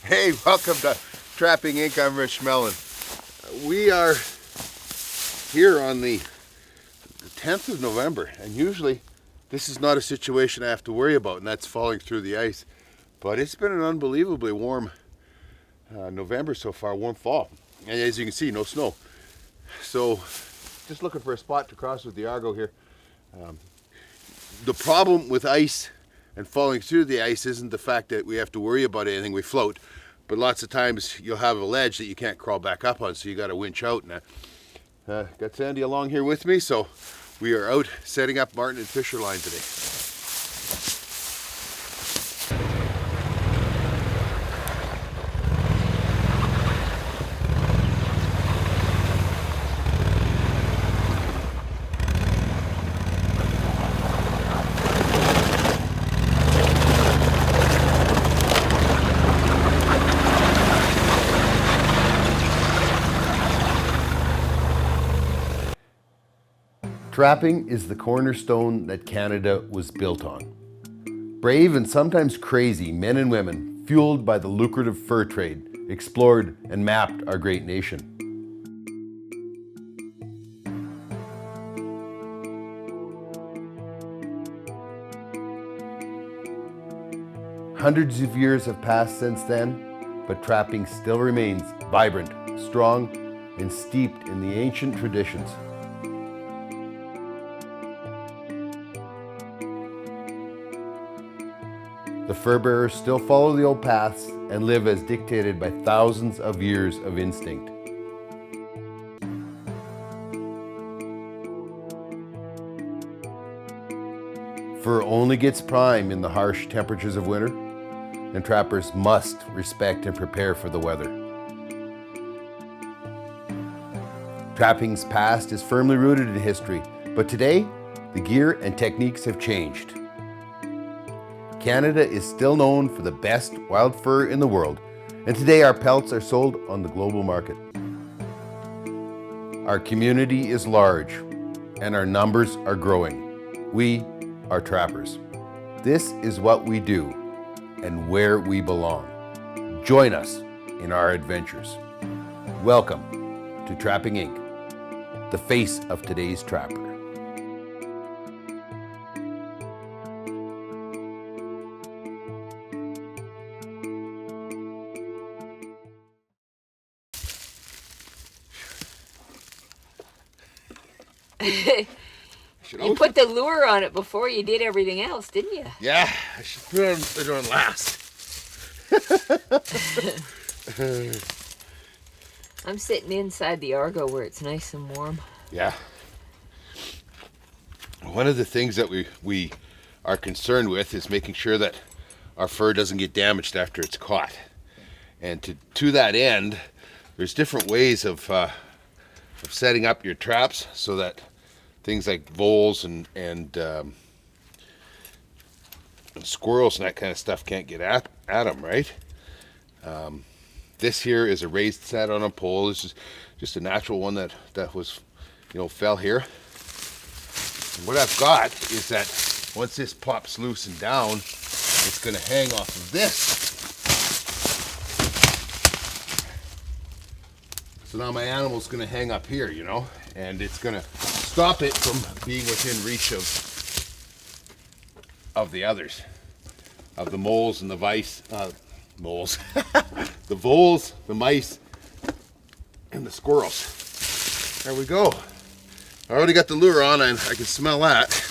Hey, welcome to Trapping Inc. I'm Rich Mellon. We are here on the 10th of November, and usually this is not a situation I have to worry about, and that's falling through the ice. But it's been an unbelievably warm November so far, warm fall. And as you can see, no snow. So just looking for a spot to cross with the Argo here. The problem with ice and falling through the ice isn't the fact that we have to worry about anything, we float. But lots of times you'll have a ledge that you can't crawl back up on, so you got to winch out. And got Sandi along here with me, so we are out setting up Marten and Fisher line today. Trapping is the cornerstone that Canada was built on. Brave and sometimes crazy men and women, fueled by the lucrative fur trade, explored and mapped our great nation. Hundreds of years have passed since then, but trapping still remains vibrant, strong, and steeped in the ancient traditions. The fur bearers still follow the old paths and live as dictated by thousands of years of instinct. Fur only gets prime in the harsh temperatures of winter, and trappers must respect and prepare for the weather. Trapping's past is firmly rooted in history, but today, the gear and techniques have changed. Canada is still known for the best wild fur in the world, and today our pelts are sold on the global market. Our community is large, and our numbers are growing. We are trappers. This is what we do, and where we belong. Join us in our adventures. Welcome to Trapping Inc., the face of today's trapper. You put the lure on it before you did everything else, didn't you? Yeah, I should put it on last. I'm sitting inside the Argo where it's nice and warm. Yeah. One of the things that we are concerned with is making sure that our fur doesn't get damaged after it's caught. And to that end, there's different ways of setting up your traps so that things like voles and squirrels and that kind of stuff can't get at them, right? This here is a raised set on a pole. This is just a natural one that was, fell here. And what I've got is that once this pops loose and down, it's going to hang off of this. So now my animal's going to hang up here, and it's going to stop it from being within reach of the others, of the moles and the moles, the voles, the mice, and the squirrels. There we go. I already got the lure on, and I can smell that.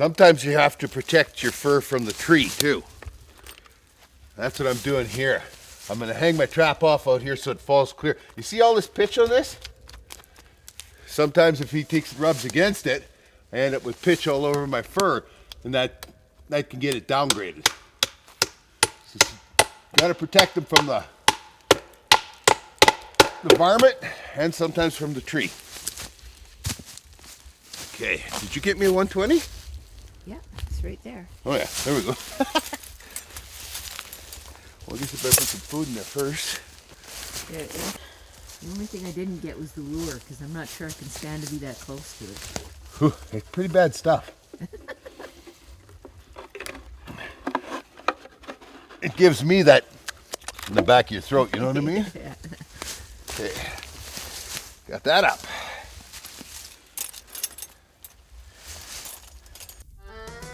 Sometimes you have to protect your fur from the tree too. That's what I'm doing here. I'm gonna hang my trap off out here so it falls clear. You see all this pitch on this? Sometimes if he rubs against it, I end up with pitch all over my fur, and that can get it downgraded. So you gotta protect them from the varmint and sometimes from the tree. Okay, did you get me a 120? Yeah, it's right there. Oh yeah, there we go. Well, I guess I better put some food in there first. Yeah. The only thing I didn't get was the lure, because I'm not sure I can stand to be that close to it. Whew, it's pretty bad stuff. It gives me that in the back of your throat, you know what I mean? Yeah. Okay, got that up.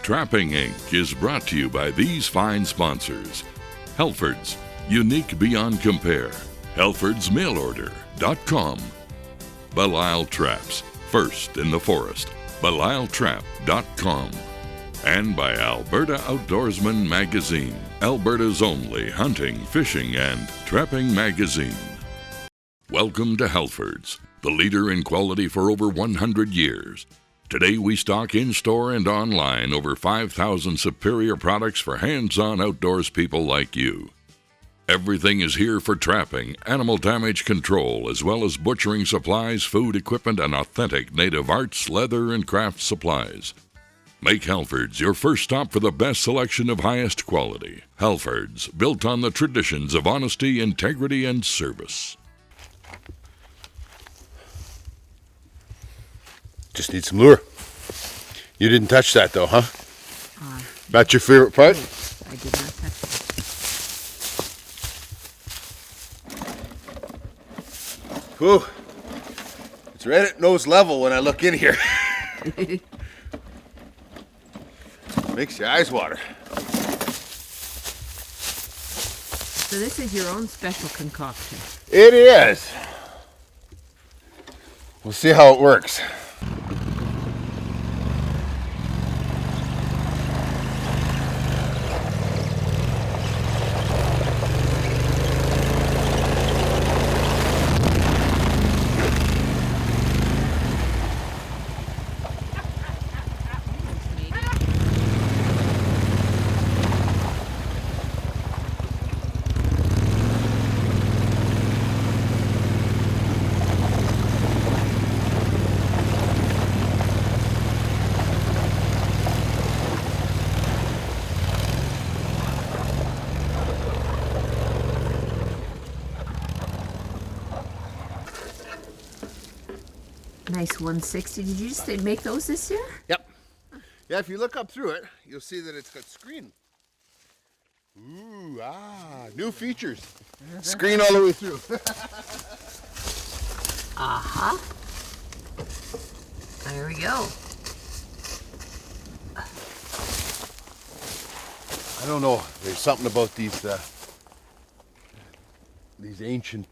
Trapping Inc. is brought to you by these fine sponsors. Helford's, unique beyond compare. HelfordsMailOrder.com. Belial Traps, first in the forest. BelialTrap.com. And by Alberta Outdoorsman Magazine, Alberta's only hunting, fishing, and trapping magazine. Welcome to Helford's, the leader in quality for over 100 years. Today we stock in-store and online over 5,000 superior products for hands-on outdoors people like you. Everything is here for trapping, animal damage control, as well as butchering supplies, food equipment, and authentic native arts, leather, and craft supplies. Make Helford's your first stop for the best selection of highest quality. Helford's, built on the traditions of honesty, integrity, and service. Just need some lure. You didn't touch that though, huh? That's your favorite part? I did not touch it. Whew. It's right at nose level when I look in here. Makes your eyes water. So this is your own special concoction. It is. We'll see how it works. Nice 160. Did you just make those this year? Yep. Yeah, if you look up through it, you'll see that it's got screen. Ooh, new features. Screen all the way through. Uh-huh. There we go. I don't know. There's something about these ancient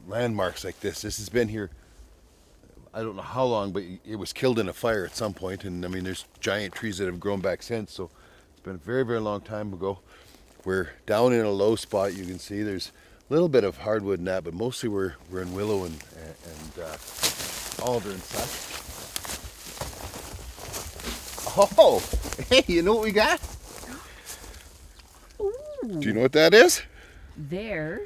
landmarks like this. This has been here, I don't know how long, but it was killed in a fire at some point. And I mean, there's giant trees that have grown back since. So it's been a very, very long time ago. We're down in a low spot. You can see there's a little bit of hardwood and that, but mostly we're in willow and alder and such. Oh, hey, you know what we got? Ooh. Do you know what that is? There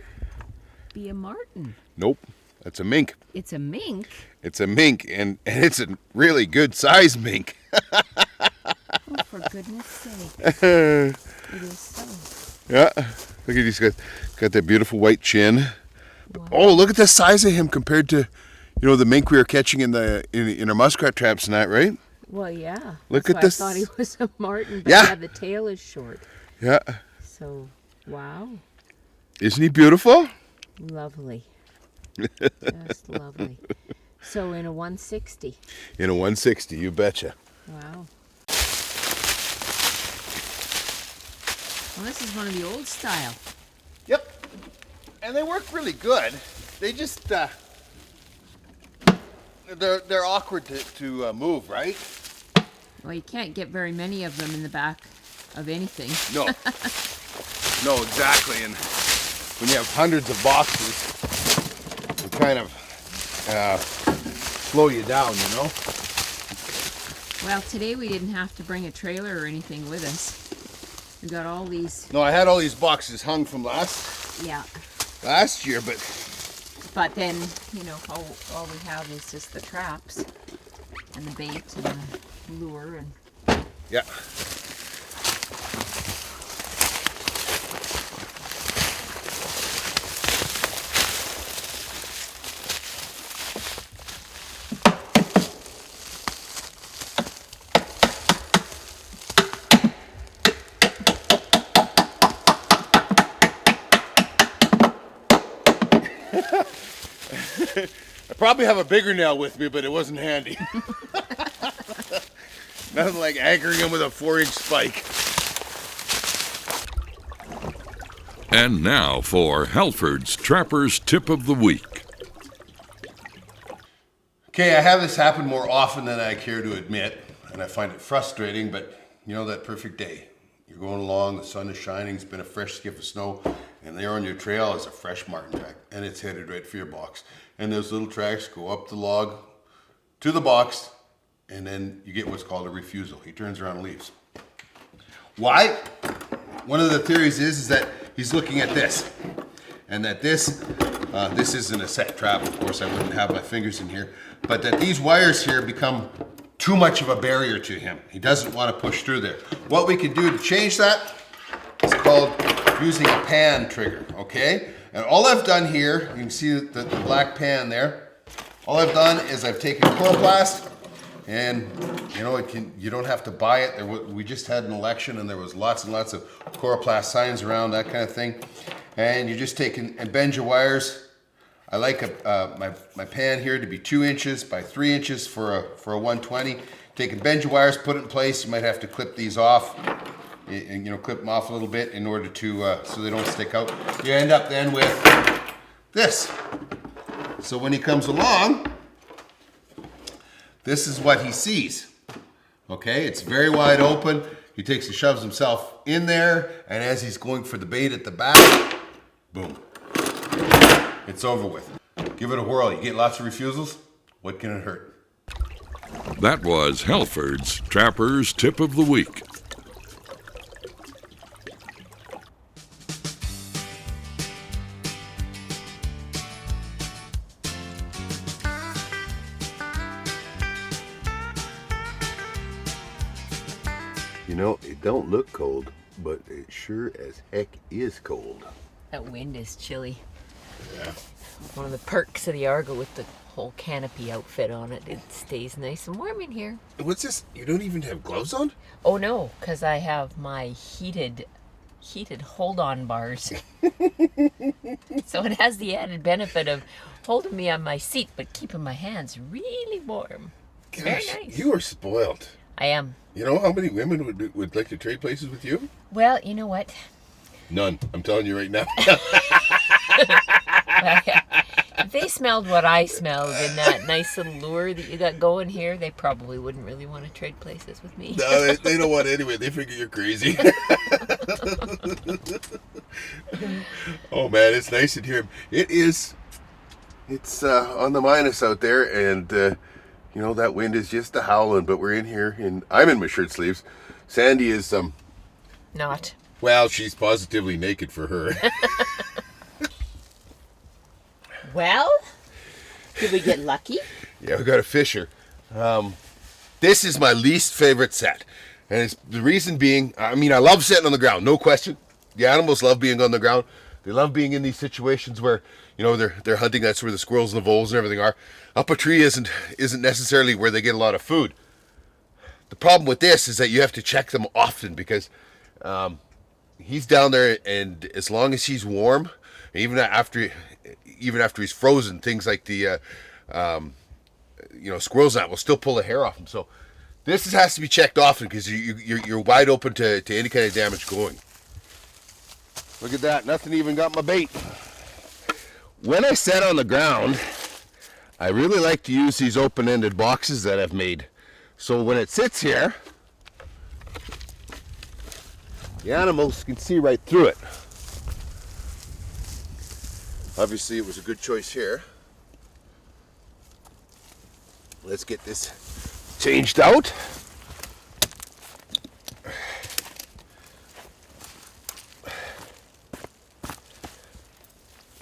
be a marten. Nope, that's a mink. It's a mink? It's a mink, and it's a really good size mink. Oh, for goodness sake. It is so. Yeah, look at these guys. Got that beautiful white chin. Wow. Oh, look at the size of him compared to, you know, the mink we were catching in our muskrat traps and that, right? Well, yeah. Look That's at why this. I thought he was a marten, but Yeah. yeah, the tail is short. Yeah. So, wow. Isn't he beautiful? Lovely. Just lovely. So in a 160. In a 160, you betcha. Wow. Well, this is one of the old style. Yep. And they work really good. They just they're awkward to move, right? Well, you can't get very many of them in the back of anything. No. No, exactly. And when you have hundreds of boxes, it kind of slow you down, you know? Well, today we didn't have to bring a trailer or anything with us. We got all these. No, I had all these boxes hung from last year, But then, you know, all we have is just the traps and the bait and the lure and. Yeah. I probably have a bigger nail with me, but it wasn't handy. Nothing like anchoring him with a 4-inch spike. And now for Halford's Trapper's Tip of the Week. Okay, I have this happen more often than I care to admit, and I find it frustrating, but you know that perfect day. You're going along, the sun is shining, it's been a fresh skiff of snow, and there on your trail is a fresh marten track, and it's headed right for your box. And those little tracks go up the log to the box, and then you get what's called a refusal. He turns around and leaves. Why? One of the theories is that he's looking at this, and that this isn't a set trap, of course I wouldn't have my fingers in here, but that these wires here become too much of a barrier to him. He doesn't want to push through there. What we can do to change that is called using a pan trigger, okay? And all I've done here, you can see the black pan there, all I've done is I've taken chloroplast, and you know, you don't have to buy it. We just had an election and there was lots and lots of chloroplast signs around, that kind of thing. And you just take and bend your wires. I like my pan here to be 2 inches by 3 inches for a 120. Take and bend your wires, put it in place. You might have to clip these off, and you know, clip them off a little bit in order to so they don't stick out. You end up then with this. So when he comes along, this is what he sees. Okay, it's very wide open. He takes and shoves himself in there, and as he's going for the bait at the back, boom. It's over with. Give it a whirl. You get lots of refusals. What can it hurt? That was Halford's Trapper's Tip of the Week. You know, it don't look cold, but it sure as heck is cold. That wind is chilly. Yeah. One of the perks of the Argo with the whole canopy outfit on it. It stays nice and warm in here. What's this? You don't even have gloves on? Oh no, because I have my heated hold-on bars. So it has the added benefit of holding me on my seat, but keeping my hands really warm. Gosh, very nice. You are spoiled. I am. You know how many women would like to trade places with you? Well, you know what? None. I'm telling you right now. If they smelled what I smelled in that nice little lure that you got going here, they probably wouldn't really want to trade places with me. No, they don't want it anyway. They figure you're crazy. Oh man, it's nice in here. It's on the minus out there, and you know, that wind is just a howling, but we're in here, and I'm in my shirt sleeves. Sandi is Not. well, she's positively naked for her. Well, did we get lucky? Yeah, we got a fisher. This is my least favorite set. And the reason being, I mean, I love sitting on the ground, no question. The animals love being on the ground. They love being in these situations where, you know, they're hunting. That's where the squirrels and the voles and everything are. Up a tree isn't necessarily where they get a lot of food. The problem with this is that you have to check them often because he's down there, and as long as he's warm, even after he's frozen, things like the squirrel's nut will still pull the hair off him. So this has to be checked often because you're wide open to any kind of damage going. Look at that, nothing even got my bait. When I set on the ground, I really like to use these open-ended boxes that I've made. So when it sits here, The animals can see right through it. Obviously it was a good choice here. Let's get this changed out.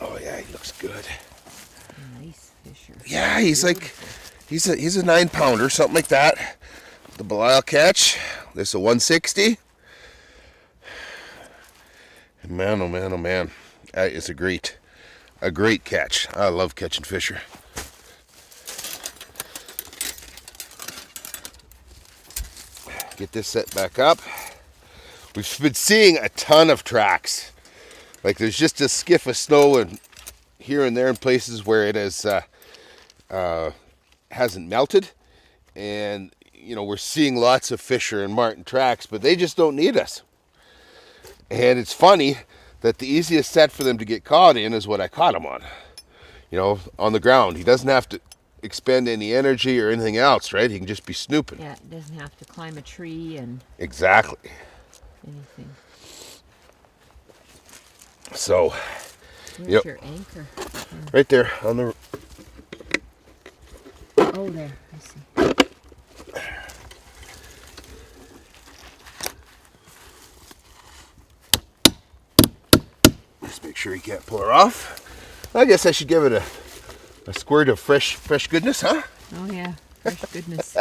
Oh yeah, he looks good. Nice fisher. Yeah, he's like, he's a 9-pounder, something like that. The Belial catch. This is a 160. Man, oh man, oh man. That is a great catch. I love catching fisher. Get this set back up. We've been seeing a ton of tracks. Like there's just a skiff of snow and here and there in places where it has hasn't melted, and you know we're seeing lots of fisher and marten tracks, but they just don't need us. And it's funny that the easiest set for them to get caught in is what I caught him on. You know, on the ground. He doesn't have to expend any energy or anything else, right? He can just be snooping. Yeah, it doesn't have to climb a tree and Exactly. anything. So, Where's your anchor? right there on the. Oh, there. I see. Just make sure you can't pull her off. I guess I should give it a squirt of fresh goodness, huh? Oh yeah, fresh goodness.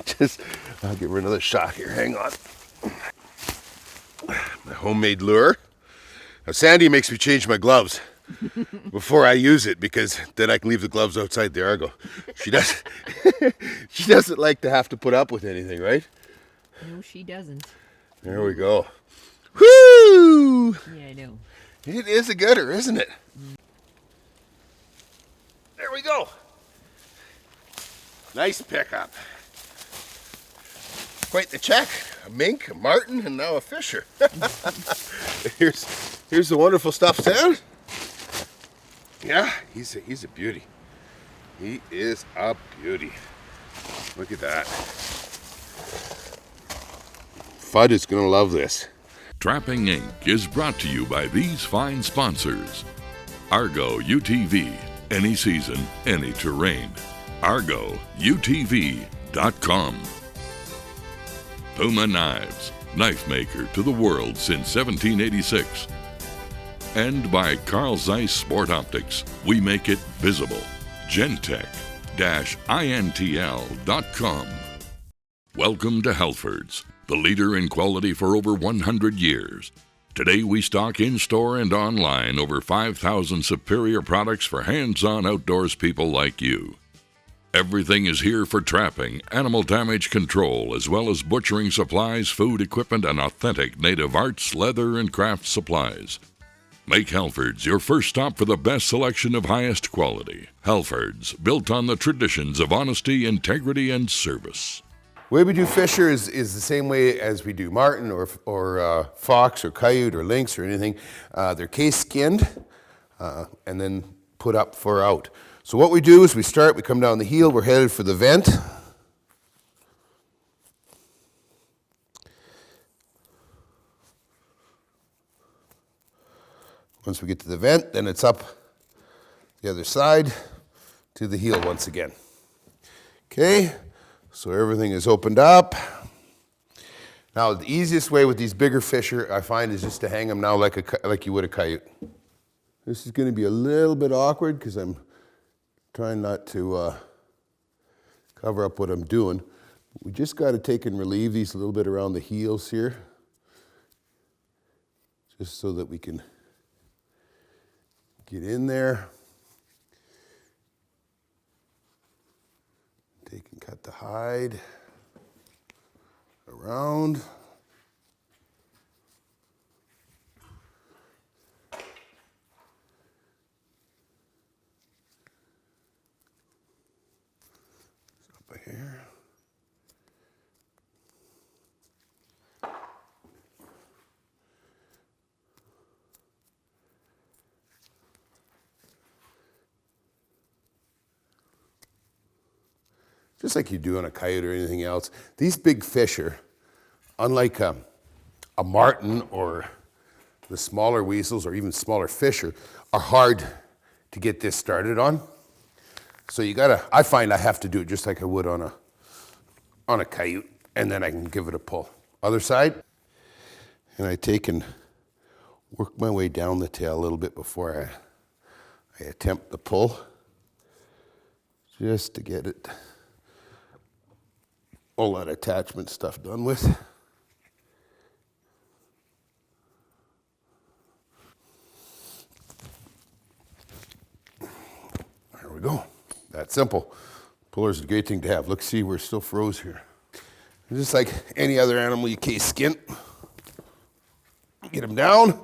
Just, I'll give her another shot here. Hang on. My homemade lure. Now, Sandi makes me change my gloves before I use it because then I can leave the gloves outside the Argo. She doesn't. She doesn't like to have to put up with anything, right? No, she doesn't. There we go. Whoo! Yeah, I know. It is a gooder, isn't it? There we go. Nice pickup. Quite the check. A mink, a marten, and now a fisher. Here's the wonderful stuffed salmon. Yeah, he's a beauty. He is a beauty. Look at that. Fudd is gonna love this. Trapping Inc. is brought to you by these fine sponsors. Argo UTV, any season, any terrain. ArgoUTV.com. Puma Knives, knife maker to the world since 1786. And by Carl Zeiss Sport Optics, we make it visible. Gentech-intl.com. Welcome to Halfords, the leader in quality for over 100 years. Today we stock in-store and online over 5,000 superior products for hands-on outdoors people like you. Everything is here for trapping, animal damage control, as well as butchering supplies, food equipment, and authentic native arts, leather, and craft supplies. Make Halfords your first stop for the best selection of highest quality. Halfords, built on the traditions of honesty, integrity, and service. The way we do fisher is the same way as we do marten or fox or coyote or lynx or anything. They're case skinned and then put up for out. So what we do is we come down the heel, we're headed for the vent. Once we get to the vent, then it's up the other side to the heel once again. Okay, so everything is opened up. Now the easiest way with these bigger fisher I find is just to hang them now like you would a coyote. This is going to be a little bit awkward because I'm trying not to cover up what I'm doing. We just got to take and relieve these a little bit around the heels here, just so that we can get in there. Take and cut the hide around. Here. Just like you do on a coyote or anything else, these big fisher, unlike a a marten or the smaller weasels or even smaller fish are hard to get this started on. So I find I have to do it just like I would on a coyote, and then I can give it a pull. Other side, and I take and work my way down the tail a little bit before I attempt the pull, just to get it all that attachment stuff done with. There we go. That simple. Puller's a great thing to have. Look, see, we're still froze here. Just like any other animal, you case skin. Get them down.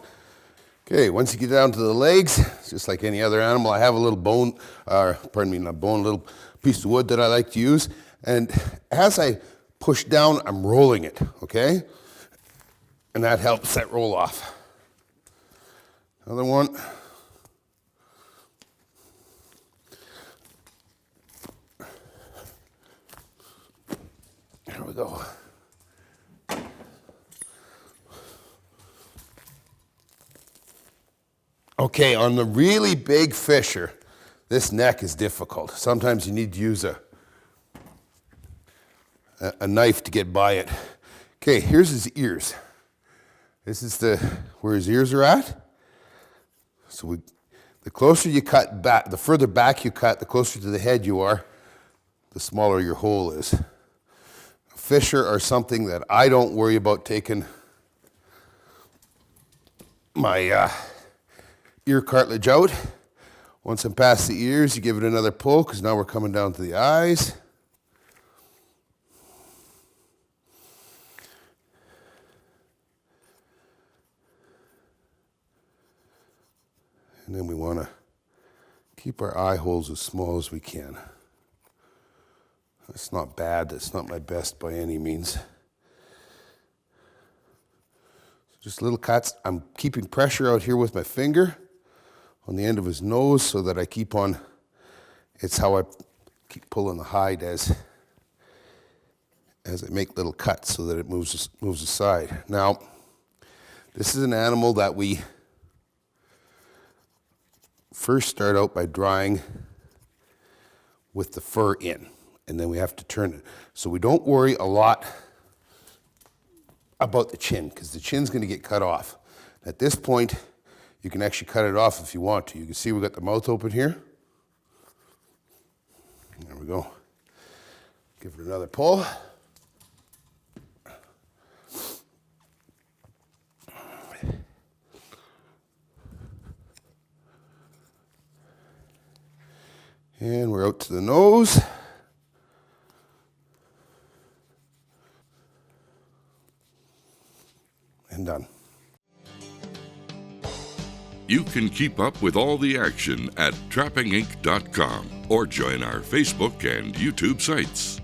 Okay, once you get down to the legs, it's just like any other animal. I have a little bone, not bone, a little piece of wood that I like to use. And as I push down, I'm rolling it, okay? And that helps that roll off. Another one. There we go. Okay, on the really big fisher, this neck is difficult. Sometimes you need to use a knife to get by it. Okay, here's his ears. This is where his ears are at. So the closer you cut back, the further back you cut, the closer to the head you are, the smaller your hole is. Fisher are something that I don't worry about taking my ear cartilage out. Once I'm past the ears, you give it another pull, because now we're coming down to the eyes. And then we want to keep our eye holes as small as we can. That's not bad. That's not my best by any means. Just little cuts. I'm keeping pressure out here with my finger on the end of his nose so that I keep on. It's how I keep pulling the hide as I make little cuts so that it moves aside. Now, this is an animal that we first start out by drying with the fur in, and then we have to turn it. So we don't worry a lot about the chin, because the chin's going to get cut off. At this point, you can actually cut it off if you want to. You can see we've got the mouth open here. There we go. Give it another pull. And we're out to the nose. And done. You can keep up with all the action at trappinginc.com or join our Facebook and YouTube sites.